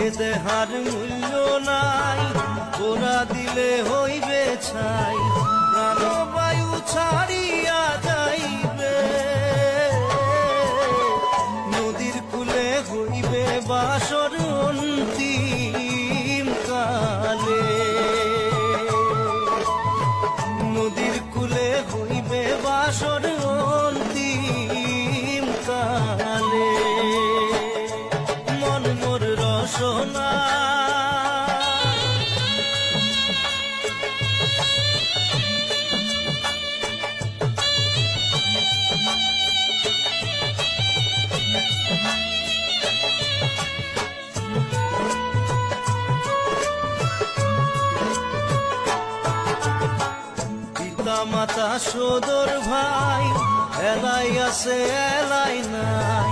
এ দেহার মূল্য নাই, ওরা দিলে হইবে ছাই, প্রাণবায়ু ছাড়িয়া যাইবে, নদীর কূলে হইবে বাসর অন্তিম কালে, নদীর কূলে হইবে বাসর অন্তিম কালে। মন মোর রসনা মাতা সদর ভাই, এলাই আছে এলাই নাই,